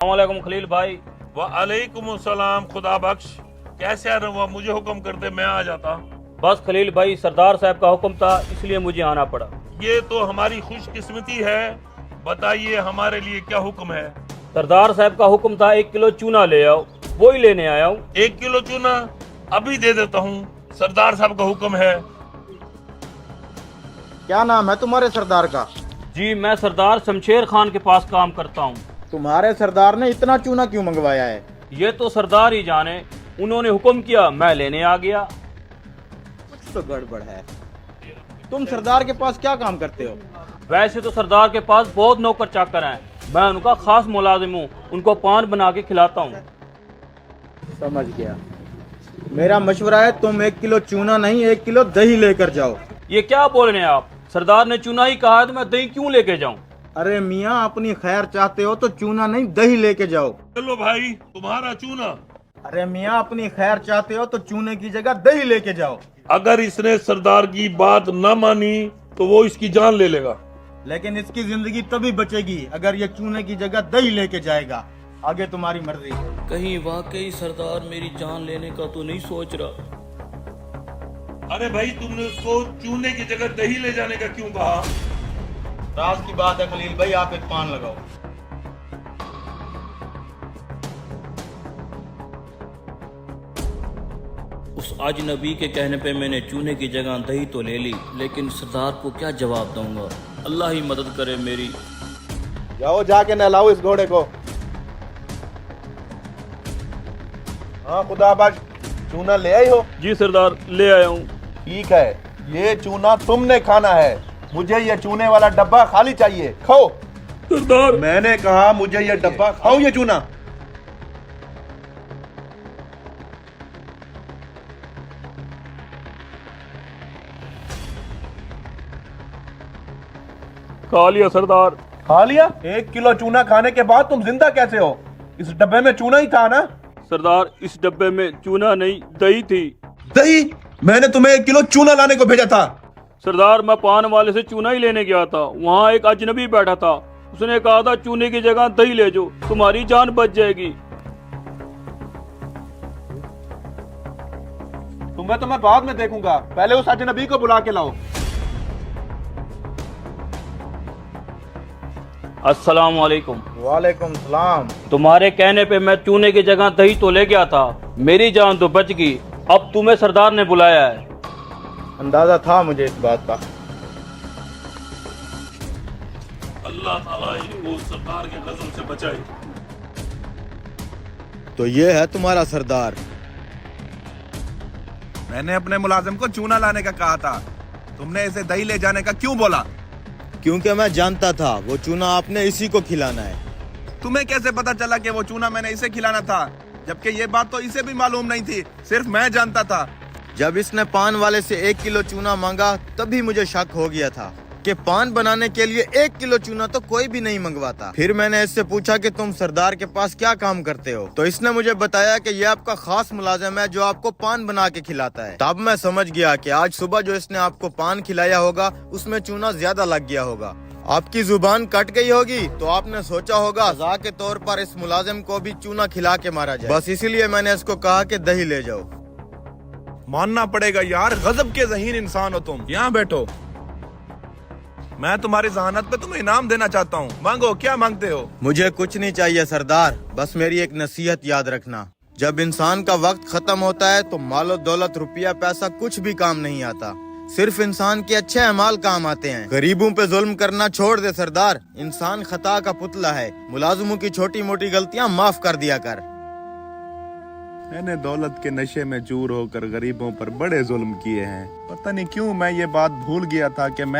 अस्सलामुअलैकुम खलील भाई। वालेकुम सलाम। खुदा बख्श, कैसे आ रहा? मुझे हुक्म करते मैं आ जाता। बस खलील भाई, सरदार साहब का हुक्म था इसलिए मुझे आना पड़ा। ये तो हमारी खुशकिस्मती है। बताइए हमारे लिए क्या हुक्म है? सरदार साहब का हुक्म था 1 किलो चूना ले आओ, वो ही लेने आया हूँ। 1 किलो चूना अभी दे देता हूँ। सरदार साहब का हुक्म है। क्या नाम है तुम्हारे सरदार का? जी, मैं सरदार शमशेर खान के पास काम करता हूँ। तुम्हारे सरदार ने इतना चूना क्यों मंगवाया है? ये तो सरदार ही जाने, उन्होंने हुक्म किया मैं लेने आ गया। कुछ तो गड़बड़ है। तुम सरदार के पास क्या काम करते हो? वैसे तो सरदार के पास बहुत नौकर चाकर हैं, मैं उनका खास मुलाजिम हूँ, उनको पान बना के खिलाता हूँ। समझ गया। मेरा मशवरा है तुम 1 किलो चूना नहीं 1 किलो दही लेकर जाओ। ये क्या बोल रहे हैं आप? सरदार ने चूना ही कहा है तो मैं दही क्यों लेके जाऊं? अरे मियाँ, अपनी खैर चाहते हो तो चूना नहीं दही लेके जाओ। चलो भाई, तुम्हारा चूना। अरे मियाँ, अपनी खैर चाहते हो तो चूने की जगह दही लेके जाओ। अगर इसने सरदार की बात न मानी तो वो इसकी जान ले लेगा। लेकिन इसकी जिंदगी तभी बचेगी अगर ये चूने की जगह दही लेके जाएगा। आगे तुम्हारी मर्जी। कहीं वाकई सरदार मेरी जान लेने का तो नहीं सोच रहा? अरे भाई, तुमने उसको चूने की जगह दही ले जाने का क्यों कहा? राज की बात है खलील भाई, आप एक पान लगाओ। उस अजनबी के कहने पे मैंने चूने की जगह दही तो ले ली, लेकिन सरदार को क्या जवाब दूंगा? अल्लाह ही मदद करे मेरी। जाओ जाके नहलाओ इस घोड़े को। हाँ खुदा बख्श, चूना ले आई हो? जी सरदार, ले आया हूँ। ठीक है, ये चूना तुमने खाना है। मुझे ये चूने वाला डब्बा खाली चाहिए। खाओ। सरदार, मैंने कहा मुझे ये डब्बा, खाओ ये चूना। खा लिया सरदार। खा लिया? 1 किलो चूना खाने के बाद तुम जिंदा कैसे हो? इस डब्बे में चूना ही था ना? सरदार, इस डब्बे में चूना नहीं दही थी। दही? मैंने तुम्हें 1 किलो चूना लाने को भेजा था। सरदार, मैं पान वाले से चूना ही लेने गया था, वहाँ एक अजनबी बैठा था, उसने कहा था चूने की जगह दही ले जाओ, तुम्हारी जान बच जाएगी। तुम्हें तो मैं बाद में देखूंगा, पहले उस अजनबी को बुला के लाओ। अस्सलाम वालेकुम। वालेकुम सलाम। तुम्हारे कहने पे मैं चूने की जगह दही तो ले गया था, मेरी जान तो बच गई। अब तुम्हें सरदार ने बुलाया है। अंदाजा था मुझे इस बात का। अल्लाह ताला इनको सरदार के गजब से बचाए। तो ये है तुम्हारा सरदार। मैंने अपने मुलाजिम को चूना लाने का कहा था, तुमने इसे दही ले जाने का क्यों बोला? क्योंकि मैं जानता था वो चूना आपने इसी को खिलाना है। तुम्हें कैसे पता चला कि वो चूना मैंने इसे खिलाना था, जबकि ये बात तो इसे भी मालूम नहीं थी, सिर्फ मैं जानता था। जब इसने पान वाले से 1 किलो चूना मांगा तभी मुझे शक हो गया था कि पान बनाने के लिए 1 किलो चूना तो कोई भी नहीं मंगवाता। फिर मैंने इससे पूछा कि तुम सरदार के पास क्या काम करते हो, तो इसने मुझे बताया कि ये आपका खास मुलाजिम है जो आपको पान बना के खिलाता है। तब मैं समझ गया कि आज सुबह जो इसने आपको पान खिलाया होगा उसमें चूना ज्यादा लग गया होगा। आपकी जुबान कट गई होगी तो आपने सोचा होगा सजा के तौर पर इस मुलाजिम को भी चूना खिला के मारा जाए। बस इसीलिए मैंने इसको कहा कि दही ले जाओ। मानना पड़ेगा यार, गजब के ज़हीन इंसान हो तुम। यहाँ बैठो, मैं तुम्हारी जहानत पे तुम्हें इनाम देना चाहता हूँ। मांगो, क्या मांगते हो? मुझे कुछ नहीं चाहिए सरदार, बस मेरी एक नसीहत याद रखना। जब इंसान का वक्त खत्म होता है तो मालो दौलत रुपया पैसा कुछ भी काम नहीं आता, सिर्फ इंसान के अच्छे अमाल काम आते हैं। गरीबों पे जुल्म करना छोड़ दे सरदार, इंसान खता का पुतला है। मुलाजिमों की छोटी मोटी गलतियां माफ कर दिया कर। मैंने दौलत के नशे में चूर होकर गरीबों पर बड़े जुल्म किए हैं। पता नहीं क्यों मैं ये बात भूल गया था कि मैं